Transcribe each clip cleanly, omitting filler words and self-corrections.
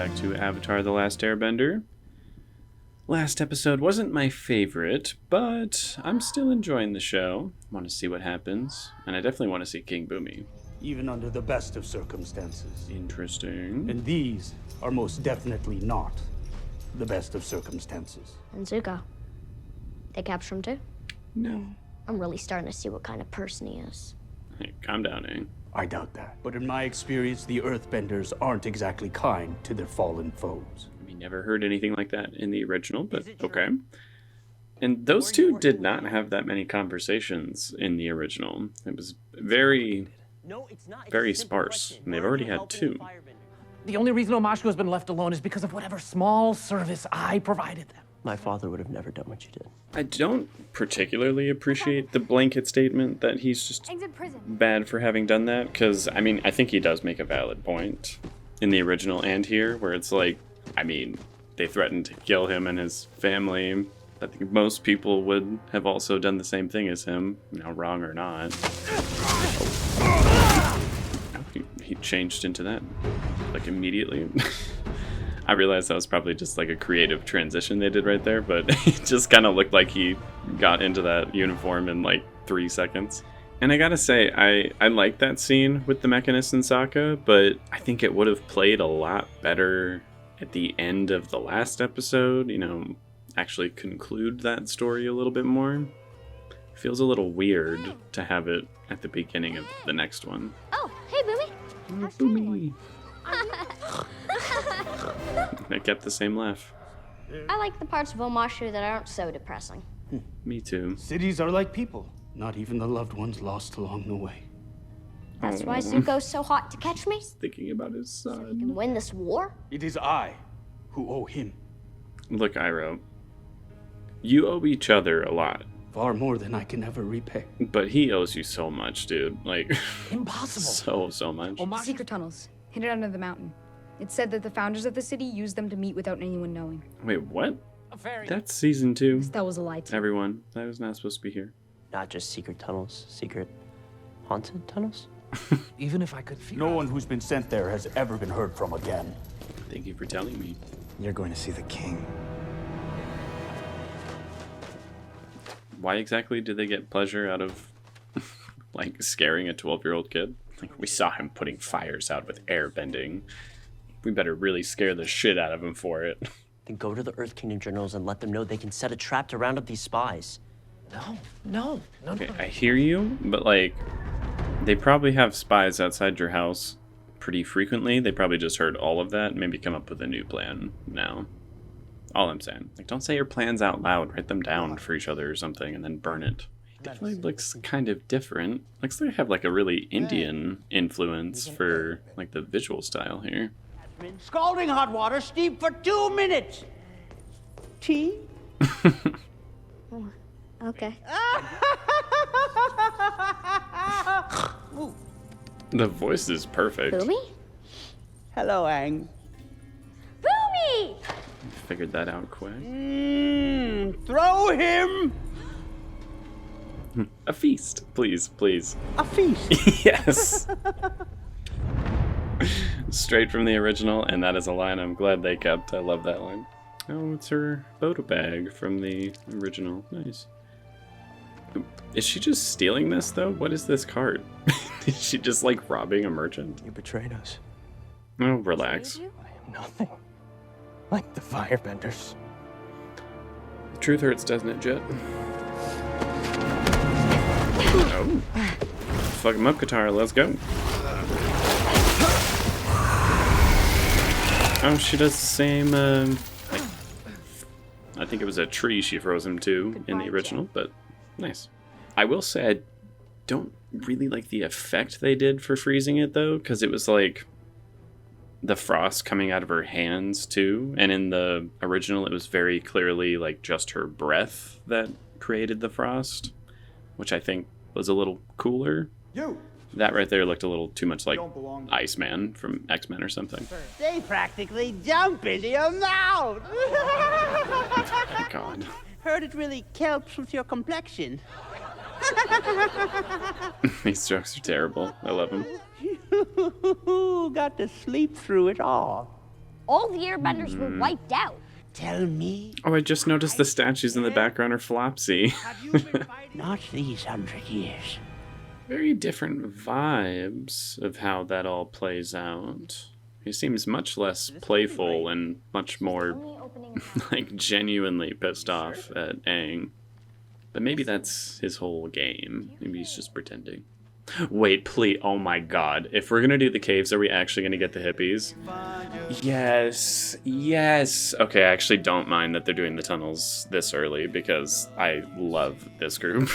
back to Avatar: The Last Airbender. Last episode wasn't my favorite, but I'm still enjoying the show. Want to see what happens, and I definitely want to see King Bumi. Even under the best of circumstances. Interesting. And these are most definitely not the best of circumstances. And Zuko. They capture him too? No. I'm really starting to see what kind of person he is. Hey, calm down, eh? I doubt that. But in my experience, the Earthbenders aren't exactly kind to their fallen foes. We never heard anything like that in the original, but okay. And those two did not have that many conversations in the original. It was very sparse, and they've already had two. The only reason Omashu has been left alone is because of whatever small service I provided them. My father would have never done what you did. I don't particularly appreciate the blanket statement that he's just bad for having done that, because, I mean, I think he does make a valid point in the original and here, where it's like, I mean, they threatened to kill him and his family. I think most people would have also done the same thing as him, you know, wrong or not. He changed into that, like, immediately. I realized that was probably just like a creative transition they did right there, but it just kind of looked like he got into that uniform in like 3 seconds. And I gotta say, I like that scene with the Mechanist and Sokka, but I think it would have played a lot better at the end of the last episode, you know, actually conclude that story a little bit more. It feels a little weird to have it at the beginning of the next one. Oh, hey, Bumi. Bumi. I kept the same laugh. I like the parts of Omashu that aren't so depressing. Me too. Cities are like people. Not even the loved ones lost along the way. That's why Zuko's so hot to catch me? Thinking about his So he son. can win this war? It is I who owe him. Look, Iroh, you owe each other a lot, Far more than I can ever repay. but he owes you so much, dude. Like, Impossible. so much. Secret tunnels, hidden under the mountain. It's said that the founders of the city used them to meet without anyone knowing. Wait, what? That's season 2. That was a lie too. Everyone, that was not supposed to be here. Not just secret tunnels, secret haunted tunnels? Even if I could feel No one who's been sent there has ever been heard from again. Thank you for telling me. You're going to see the king. Why exactly did they get pleasure out of, like, scaring a 12-year-old kid? Like, we saw him putting fires out with airbending. We better really scare the shit out of him for it. Then go to the Earth Kingdom generals and let them know they can set a trap to round up these spies. No. Okay, I hear you, but, like, they probably have spies outside your house pretty frequently. They probably just heard all of that and maybe come up with a new plan now. All I'm saying. Like, don't say your plans out loud. Write them down for each other or something and then burn it. It definitely looks kind of different. Looks like they have, like, a really Indian influence for, like, the visual style here. Scalding hot water, steep for 2 minutes. Tea? Okay. The voice is perfect. Bumi? Hello, Aang. Bumi! Figured that out quick. Throw him A feast, please, please. a feast. Yes. Straight from the original, and that is a line I'm glad they kept. I love that line. Oh, it's her photo bag from the original. Nice. Is she just stealing this, though? What is this cart? Is she just, like, robbing a merchant? You betrayed us. Oh, relax. I am nothing like the firebenders. The truth hurts, doesn't it, Jet? Oh. Fuck him up, Katara. Let's go. Oh, she does the same, like, I think it was a tree she froze him to in the original, but nice. I will say I don't really like the effect they did for freezing it, though, because it was, like, the frost coming out of her hands, too. And in the original, it was very clearly, like, just her breath that created the frost, which I think was a little cooler. That right there looked a little too much like Iceman from X-Men or something. They practically jump into your mouth. Oh, God. Heard it really helps with your complexion. These jokes are terrible. I love them. Got to sleep through it all. All the airbenders were wiped out. Tell me, Oh, I just noticed the statues in the background are Flopsy. have you been fighting? Not these 100 years. Very different vibes of how that all plays out. He seems much less playful and much more like genuinely pissed off at Aang. But maybe that's his whole game. Maybe he's just pretending. Wait, please. Oh my god. If we're gonna do the caves, are we actually gonna get the hippies? Yes. Yes. Okay, I actually don't mind that they're doing the tunnels this early because I love this group.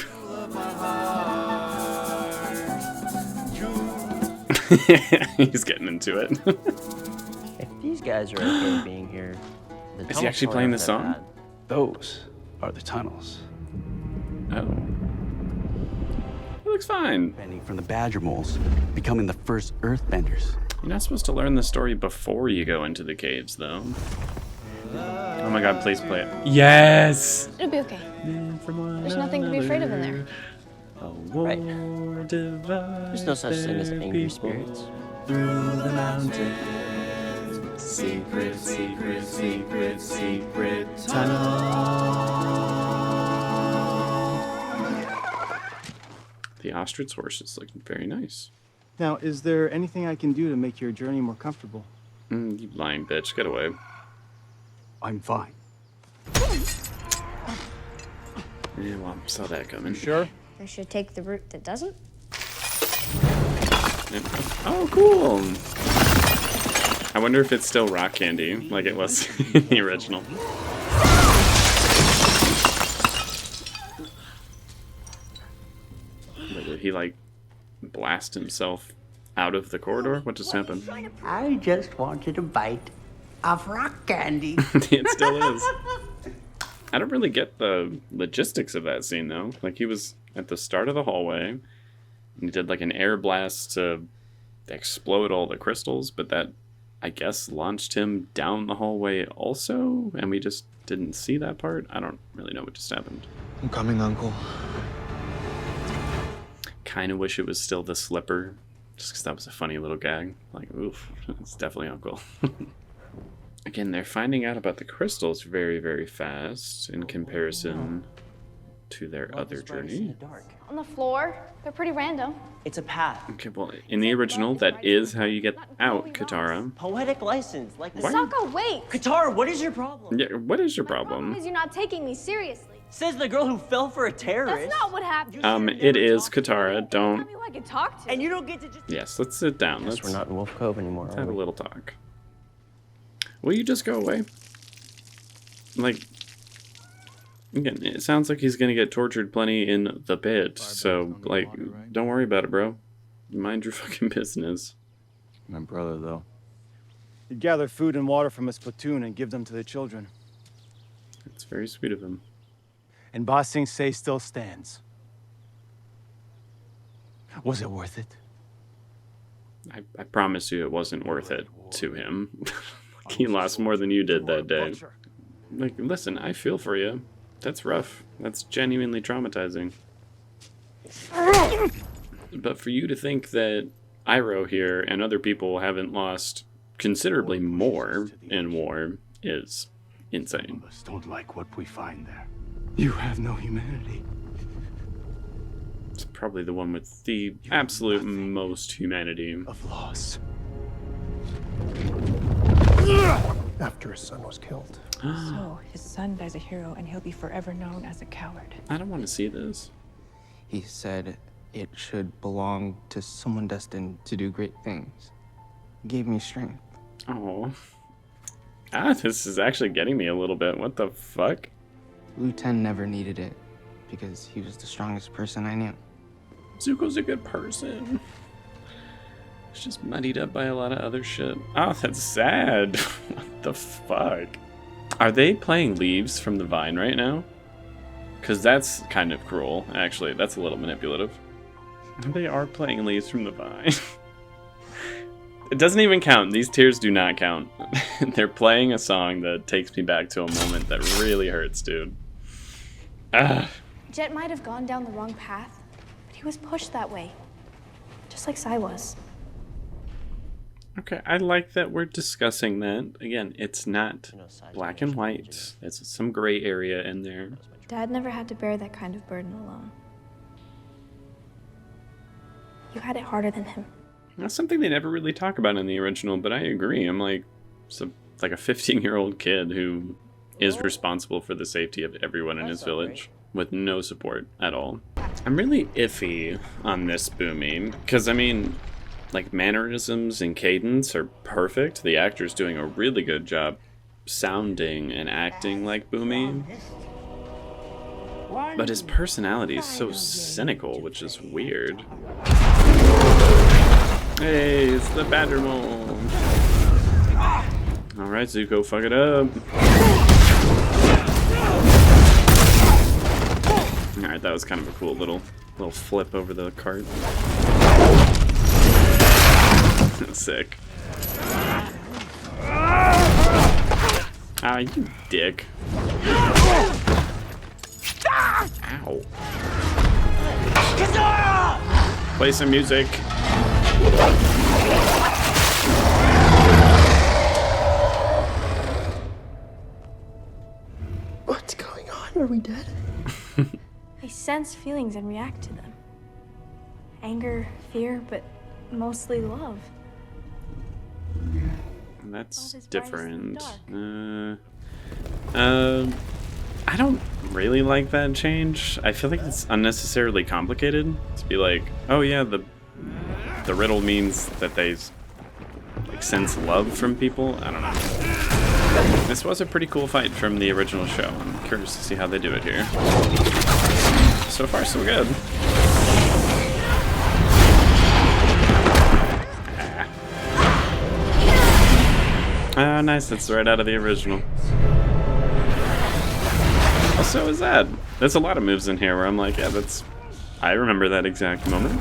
He's getting into it. If these guys are okay being here, the Is he actually playing the song? Those are the tunnels. Oh. He looks fine. Bending from the badger moles, becoming the first earthbenders. You're not supposed to learn the story before you go into the caves, though. Oh my god, please play it. Yes! It'll be okay. There's nothing to be afraid of in there. Right. There's no such thing as angry spirits. Through the mountains. Secret, secret, secret, secret tunnel. The ostrich horse is looking very nice. Now, is there anything I can do to make your journey more comfortable? You lying bitch, get away. I'm fine. Yeah, well, I saw that coming. Sure. I should take the route that doesn't. Oh, cool! I wonder if it's still rock candy, like it was in the original. Wait, did he, like, blast himself out of the corridor? What just happened? I just wanted a bite of rock candy. It still is. I don't really get the logistics of that scene, though. Like, he was at the start of the hallway, and he did, like, an air blast to explode all the crystals, but that, I guess, launched him down the hallway also, and we just didn't see that part? I don't really know what just happened. I'm coming, Uncle. Kind of wish it was still the slipper, just because that was a funny little gag. Like, oof, it's definitely Uncle. Again, they're finding out about the crystals very, very fast in comparison to their other journey. On the floor, they're pretty random. It's a path. Okay, well, in the original, that is how you get out, Katara. Poetic license, like Why- Sokka, wait! Katara, what is your problem? Yeah, what is your Problem problem? is you're not taking me seriously. Says the girl who fell for a terrorist. That's not what happened. It is Katara. Tell Don't. me who I can talk to. And you don't get to just. Yes, let's sit down. Guess Let's we're not in Wolf Cove anymore. have a little talk. Will you just go away? Like, again, it sounds like he's gonna get tortured plenty in the pit. So, like, don't worry about it, bro. Mind your fucking business. My brother, though. He'd gather food and water from his platoon and give them to the children. It's very sweet of him. And Ba Sing Se still stands. Was it worth it? I promise you it wasn't worth it to him. He lost more than you did that day. Like, listen, I feel for you. That's rough. That's genuinely traumatizing. But for you to think that Iroh here and other people haven't lost considerably more in war is insane. Us don't like what we find there. You have no humanity. It's probably the one with the absolute most humanity. Of loss. After his son was killed. So, his son dies a hero, and he'll be forever known as a coward. I don't want to see this. He said it should belong to someone destined to do great things. He gave me strength. Oh. This is actually getting me a little bit. What the fuck? Lu Ten never needed it, because he was the strongest person I knew. Zuko's a good person. It's just muddied up by a lot of other shit. Oh, that's sad. What the fuck? Are they playing Leaves from the Vine right now? Because that's kind of cruel, actually. That's a little manipulative. They are playing Leaves from the Vine. It doesn't even count. These tears do not count. They're playing a song that takes me back to a moment that really hurts, dude. Ah. Jet might have gone down the wrong path, but he was pushed that way. Just like Sai was. Okay, I like that we're discussing that. Again, it's not black and white. There's some gray area in there. Dad never had to bear that kind of burden alone. You had it harder than him. That's something they never really talk about in the original, but I agree. I'm like, like a 15-year-old kid who is responsible for the safety of everyone in his village with no support at all. I'm really iffy on this Bumi, because I mean, like, mannerisms and cadence are perfect. The actor's doing a really good job sounding and acting like Bumi. But his personality is so cynical, which is weird. Hey, it's the Badgermole. Alright, Zuko, fuck it up. Alright, that was kind of a cool little flip over the cart. That's sick. Ah, you dick. Ow. Play some music. What's going on? Are we dead? I sense feelings and react to them. Anger, fear, but mostly love. That's different. I don't really like that change. I feel like it's unnecessarily complicated to be like, oh yeah, the riddle means that they like sense love from people. I don't know. This was a pretty cool fight from the original show. I'm curious to see how they do it here. So far, so good. Ah, nice. That's right out of the original. So is that. There's a lot of moves in here where I'm like, yeah, that's... I remember that exact moment.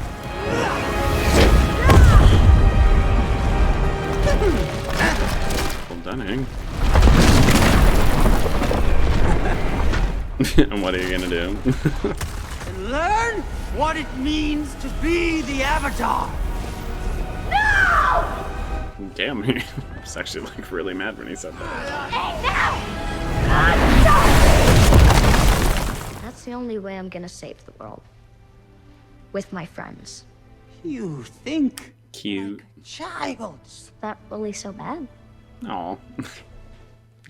Well done, Hank. And what are you gonna do? And learn what it means to be the Avatar. No! Damn, he was actually like really mad when he said that. That's the only way I'm gonna save the world. With my friends. You think Cute. like a child. Is that really so bad? Aw.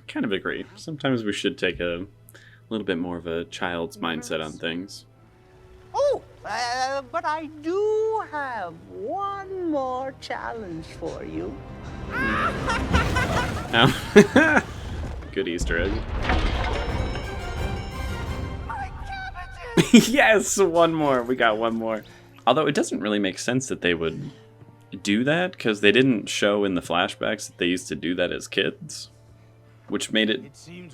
Kind of agree. Sometimes we should take a little bit more of a child's mindset on things. Oh, but I do have one more challenge for you. Oh. Good Easter egg. Yes, one more. We got one more. Although it doesn't really make sense that they would do that, because they didn't show in the flashbacks that they used to do that as kids, which made it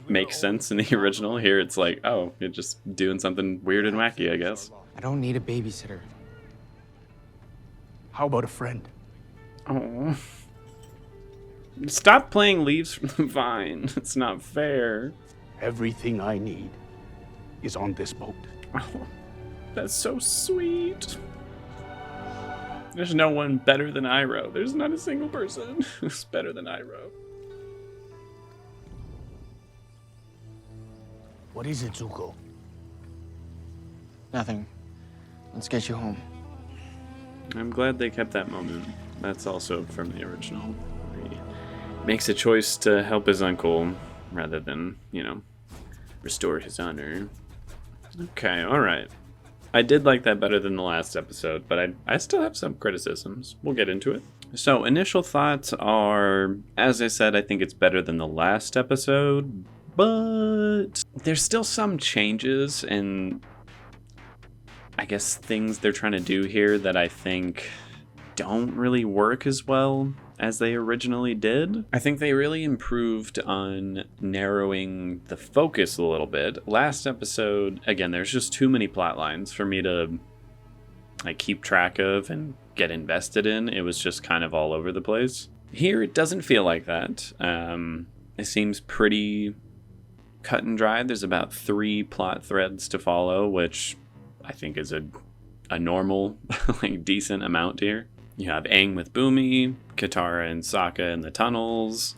make sense in the original. Here it's like, oh, you're just doing something weird and wacky, I guess. I don't need a babysitter. How about a friend? Oh. Stop playing Leaves from the Vine. It's not fair. Everything I need is on this boat. Oh, that's so sweet. There's no one better than Iroh. There's not a single person who's better than Iroh. What is it, Zuko? Nothing. Let's get you home. I'm glad they kept that moment. That's also from the original. He makes a choice to help his uncle rather than, you know, restore his honor. Okay, alright. I did like that better than the last episode, but I still have some criticisms. We'll get into it. So, initial thoughts are, as I said, I think it's better than the last episode, but there's still some changes and I guess things they're trying to do here that I think don't really work as well as they originally did. I think they really improved on narrowing the focus a little bit. Last episode, again, there's just too many plot lines for me to like keep track of and get invested in. It was just kind of all over the place. Here, it doesn't feel like that. It seems pretty cut and dry. There's about 3 plot threads to follow, which I think is a normal, like, decent amount here. You have Aang with Bumi, Katara and Sokka in the tunnels,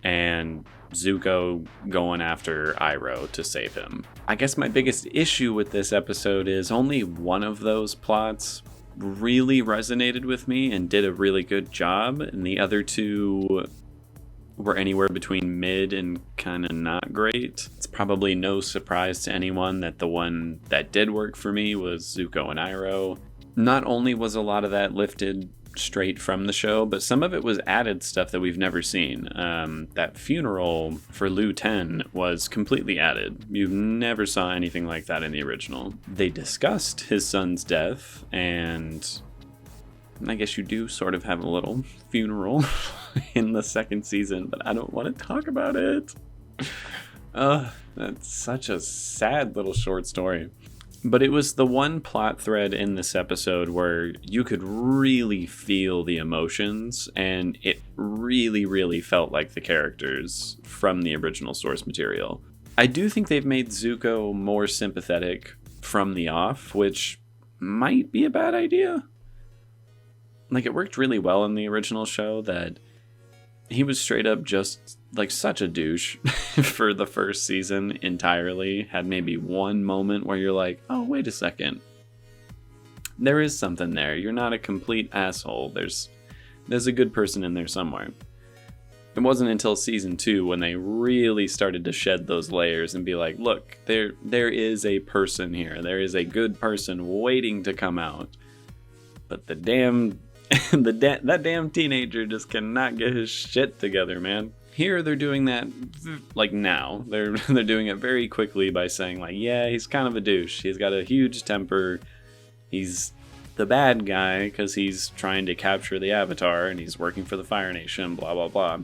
and Zuko going after Iroh to save him. I guess my biggest issue with this episode is only one of those plots really resonated with me and did a really good job, and the other two were anywhere between mid and kind of not great. It's probably no surprise to anyone that the one that did work for me was Zuko and Iroh. Not only was a lot of that lifted straight from the show, but some of it was added stuff that we've never seen. That funeral for Lu Ten was completely added. You never saw anything like that in the original. They discussed his son's death, and I guess you do sort of have a little funeral in the second season, but I don't want to talk about it. That's such a sad little short story. But it was the one plot thread in this episode where you could really feel the emotions, and it really, really felt like the characters from the original source material. I do think they've made Zuko more sympathetic from the off, which might be a bad idea. Like, it worked really well in the original show that he was straight up just like such a douche for the first season entirely. Had maybe one moment where you're like, oh, wait a second. There is something there. You're not a complete asshole. There's a good person in there somewhere. It wasn't until season 2 when they really started to shed those layers and be like, look, there is a person here. There is a good person waiting to come out. But that damn teenager just cannot get his shit together, man. Here they're doing that, like now. They're doing it very quickly by saying like, yeah, he's kind of a douche. He's got a huge temper. He's the bad guy because he's trying to capture the Avatar and he's working for the Fire Nation, blah, blah, blah.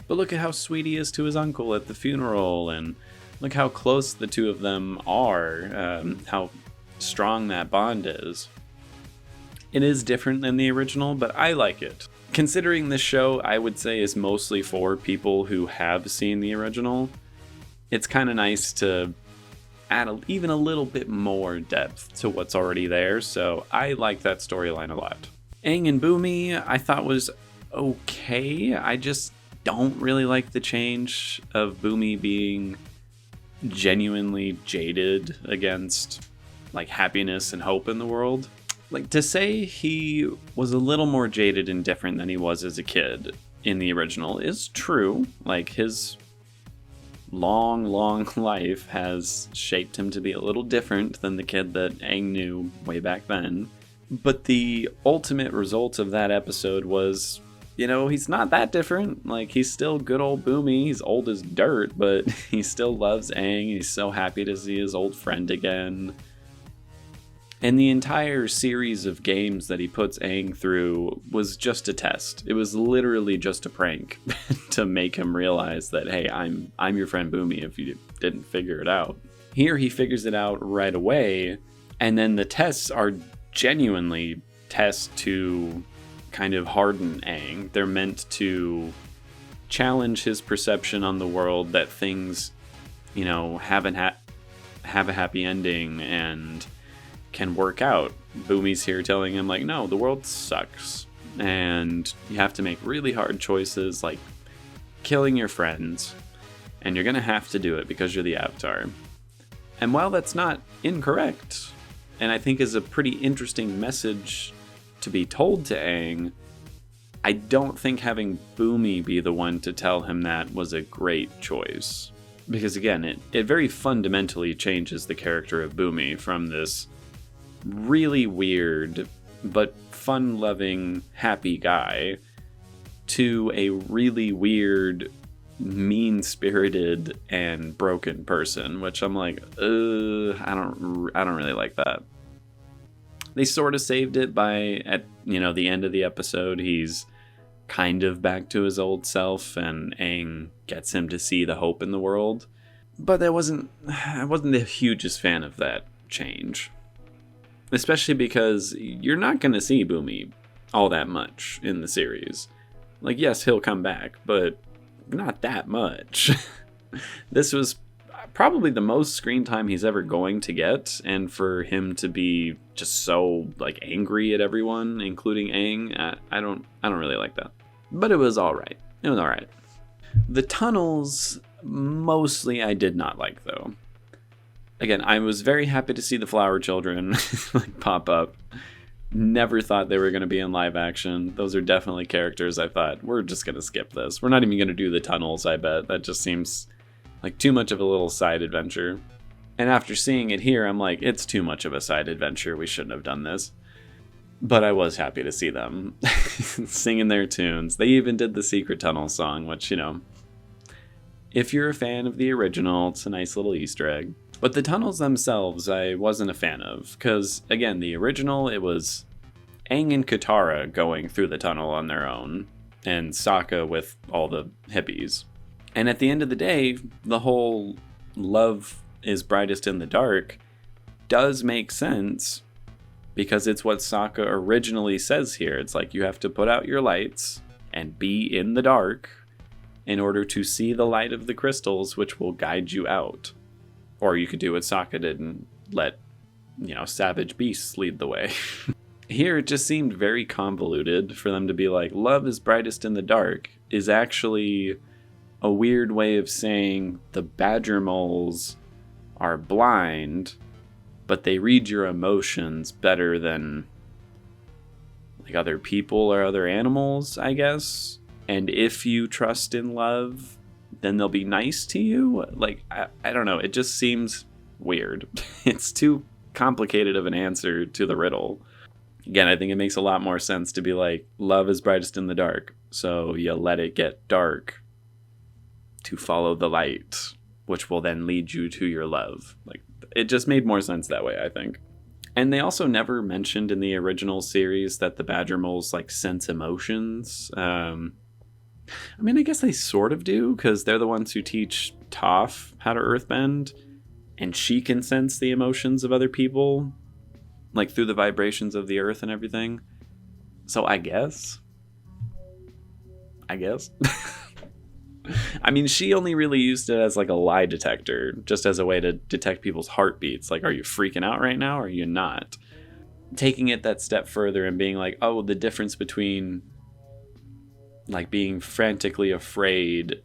But look at how sweet he is to his uncle at the funeral, and look how close the two of them are, how strong that bond is. It is different than the original, but I like it. Considering this show, I would say, is mostly for people who have seen the original, it's kind of nice to add even a little bit more depth to what's already there, so I like that storyline a lot. Aang and Bumi, I thought was okay. I just don't really like the change of Bumi being genuinely jaded against like happiness and hope in the world. Like, to say he was a little more jaded and different than he was as a kid in the original is true. Like, his long life has shaped him to be a little different than the kid that Aang knew way back then. But the ultimate result of that episode was, you know, he's not that different. Like, he's still good old Bumi. He's old as dirt, but he still loves Aang. He's so happy to see his old friend again. And the entire series of games that he puts Aang through was just a test. It was literally just a prank to make him realize that, hey, I'm your friend Bumi if you didn't figure it out. Here he figures it out right away, and then the tests are genuinely tests to kind of harden Aang. They're meant to challenge his perception on the world that things, you know, have a happy ending and can work out. Bumi's here telling him like, no, the world sucks and you have to make really hard choices like killing your friends, and you're gonna have to do it because you're the Avatar. And while that's not incorrect, and I think is a pretty interesting message to be told to Aang, I don't think having Bumi be the one to tell him that was a great choice. Because again, it very fundamentally changes the character of Bumi from this really weird but fun-loving, happy guy to a really weird, mean-spirited and broken person, which I'm like, I don't really like that. They sort of saved it by, at the end of the episode, he's kind of back to his old self, and Aang gets him to see the hope in the world. But I wasn't the hugest fan of that change. Especially because you're not going to see Bumi all that much in the series. Like, yes, he'll come back, but not that much. This was probably the most screen time he's ever going to get, and for him to be just so like angry at everyone, including Aang, I don't really like that. But it was all right. It was all right. The tunnels, mostly I did not like, though. Again, I was very happy to see the flower children like pop up. Never thought they were going to be in live action. Those are definitely characters I thought, we're just going to skip this. We're not even going to do the tunnels, I bet. That just seems like too much of a little side adventure. And after seeing it here, I'm like, it's too much of a side adventure. We shouldn't have done this. But I was happy to see them singing their tunes. They even did the Secret Tunnel song, which, you know, if you're a fan of the original, it's a nice little Easter egg. But the tunnels themselves, I wasn't a fan of. Because, again, the original, it was Aang and Katara going through the tunnel on their own. And Sokka with all the hippies. And at the end of the day, the whole love is brightest in the dark does make sense. Because it's what Sokka originally says here. It's like you have to put out your lights and be in the dark in order to see the light of the crystals, which will guide you out. Or you could do what Sokka did and let, you know, savage beasts lead the way. Here, it just seemed very convoluted for them to be like, love is brightest in the dark is actually a weird way of saying the badger moles are blind, but they read your emotions better than like other people or other animals, I guess. And if you trust in love, then they'll be nice to you. Like, I don't know. It just seems weird. It's too complicated of an answer to the riddle. Again, I think it makes a lot more sense to be like, love is brightest in the dark. So you let it get dark to follow the light, which will then lead you to your love. Like, it just made more sense that way, I think. And they also never mentioned in the original series that the badger moles like sense emotions. I mean, I guess they sort of do, because they're the ones who teach Toph how to earthbend, and she can sense the emotions of other people, like through the vibrations of the earth and everything. So I guess. I mean, she only really used it as like a lie detector, just as a way to detect people's heartbeats. Like, are you freaking out right now or are you not? Taking it that step further and being like, oh, the difference between like being frantically afraid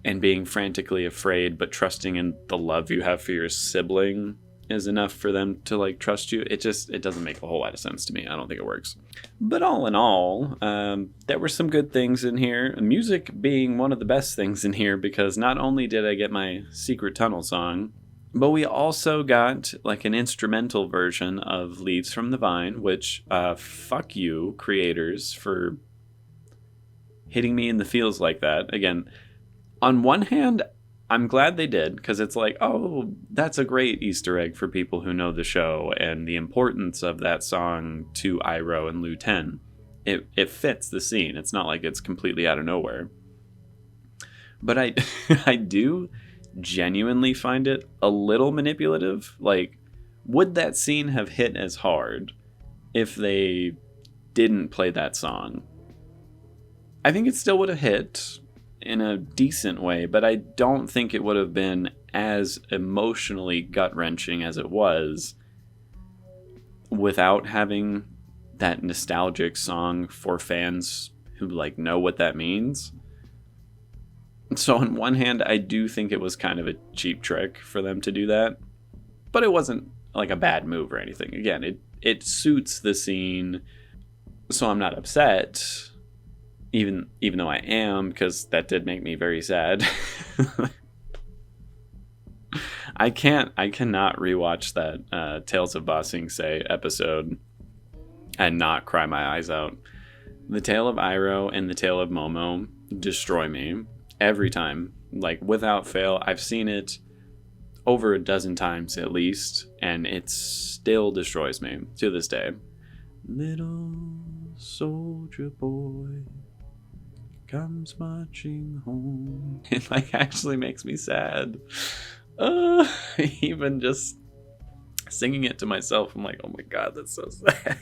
and being frantically afraid but trusting in the love you have for your sibling is enough for them to like trust you. It doesn't make a whole lot of sense to me. I don't think it works. But all in all, there were some good things in here. Music being one of the best things in here, because not only did I get my Secret Tunnel song, but we also got like an instrumental version of Leaves from the Vine, which fuck you creators for hitting me in the feels like that. Again, on one hand, I'm glad they did, because it's like, oh, that's a great Easter egg for people who know the show and the importance of that song to Iroh and Lu Ten. It fits the scene. It's not like it's completely out of nowhere. But I do genuinely find it a little manipulative. Like, would that scene have hit as hard if they didn't play that song? I think it still would have hit in a decent way, but I don't think it would have been as emotionally gut-wrenching as it was without having that nostalgic song for fans who like know what that means. So on one hand, I do think it was kind of a cheap trick for them to do that, but it wasn't like a bad move or anything. Again, it suits the scene, so I'm not upset, even though I am, because that did make me very sad. I cannot rewatch that Tales of Ba Sing Se episode and not cry my eyes out. The Tale of Iroh and the Tale of Momo destroy me every time, like without fail. I've seen it over a dozen times at least, and it still destroys me to this day. Little soldier boy comes marching home. It like actually makes me sad. Even just singing it to myself, I'm like, oh my god, that's so sad.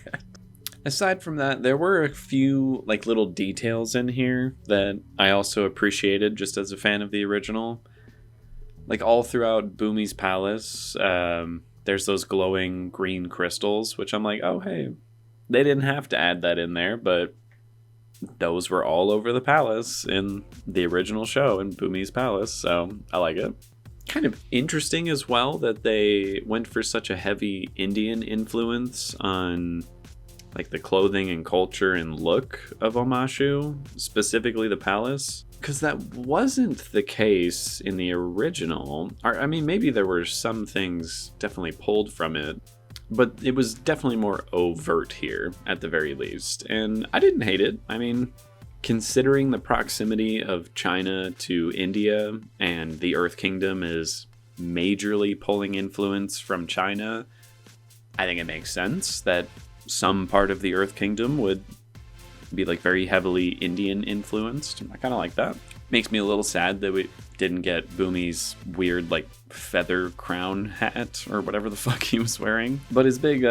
Aside from that, there were a few like little details in here that I also appreciated just as a fan of the original. Like all throughout Bumi's palace, there's those glowing green crystals, which I'm like, oh, hey, they didn't have to add that in there, but those were all over the palace in the original show in Bumi's palace, so I like it. Kind of interesting as well that they went for such a heavy Indian influence on like the clothing and culture and look of Omashu, specifically the palace, because that wasn't the case in the original. I mean, maybe there were some things definitely pulled from it, but it was definitely more overt here at the very least, and I didn't hate it. I mean, considering the proximity of China to India and the Earth Kingdom is majorly pulling influence from China, I think it makes sense that some part of the Earth Kingdom would be like very heavily Indian influenced. I kind of like that. Makes me a little sad that we didn't get Bumi's weird like feather crown hat or whatever the fuck he was wearing. But his big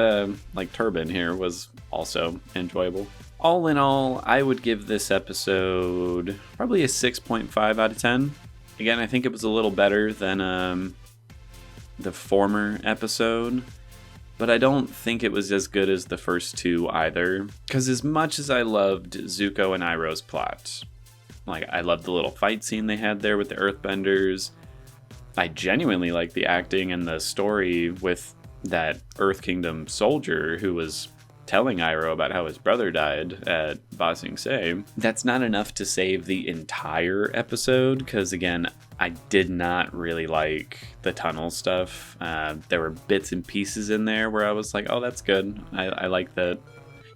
like turban here was also enjoyable. All in all, I would give this episode probably a 6.5 out of 10. Again, I think it was a little better than the former episode, but I don't think it was as good as the first two either. Because as much as I loved Zuko and Iroh's plot, like I loved the little fight scene they had there with the Earthbenders, I genuinely liked the acting and the story with that Earth Kingdom soldier who was telling Iroh about how his brother died at Ba Sing Se. That's not enough to save the entire episode, because again, I did not really like the tunnel stuff. There were bits and pieces in there where I was like, oh, that's good. I like that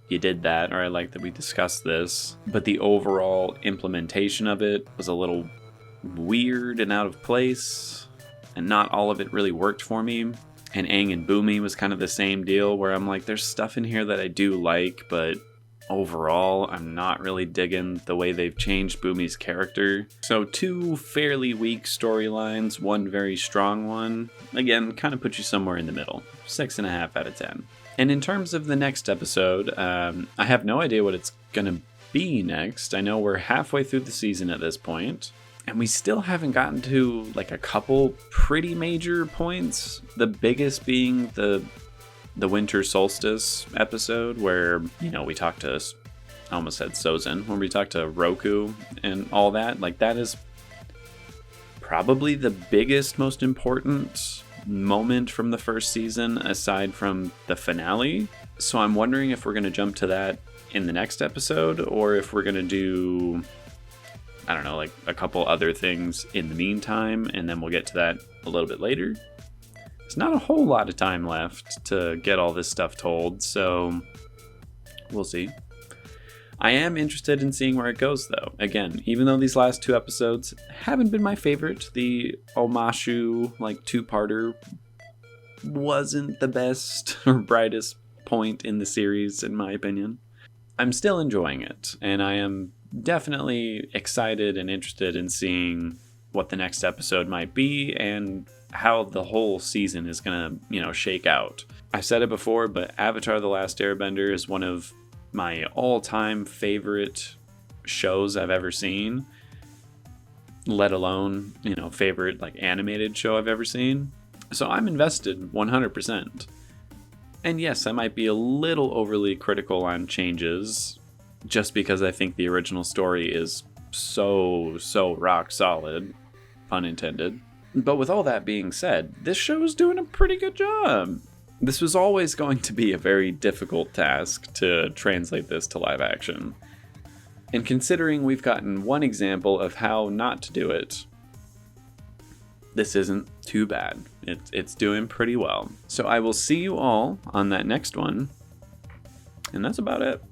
you did that, or I like that we discussed this. But the overall implementation of it was a little weird and out of place, and not all of it really worked for me. And Aang and Bumi was kind of the same deal, where I'm like, there's stuff in here that I do like, but overall, I'm not really digging the way they've changed Bumi's character. So 2 fairly weak storylines, 1 very strong one. Again, kind of put you somewhere in the middle. 6.5 out of 10. And in terms of the next episode, I have no idea what it's going to be next. I know we're halfway through the season at this point, and we still haven't gotten to like a couple pretty major points. The biggest being the winter solstice episode where, you know, we talked to, I almost said Sozin, when we talked to Roku and all that. Like that is probably the biggest, most important moment from the first season aside from the finale. So I'm wondering if we're going to jump to that in the next episode, or if we're going to do, I don't know, like a couple other things in the meantime, and then we'll get to that a little bit later. There's not a whole lot of time left to get all this stuff told, so we'll see. I am interested in seeing where it goes, though. Again, even though these last 2 episodes haven't been my favorite, the Omashu, like, 2-parter wasn't the best or brightest point in the series, in my opinion. I'm still enjoying it, and I am definitely excited and interested in seeing what the next episode might be and how the whole season is gonna, shake out. I've said it before, but Avatar: The Last Airbender is one of my all-time favorite shows I've ever seen, let alone, favorite like animated show I've ever seen. So I'm invested 100%. And yes, I might be a little overly critical on changes, just because I think the original story is so rock solid, pun intended. But with all that being said, this show is doing a pretty good job. This was always going to be a very difficult task to translate this to live action. And considering we've gotten one example of how not to do it, this isn't too bad. It's doing pretty well. So I will see you all on that next one. And that's about it.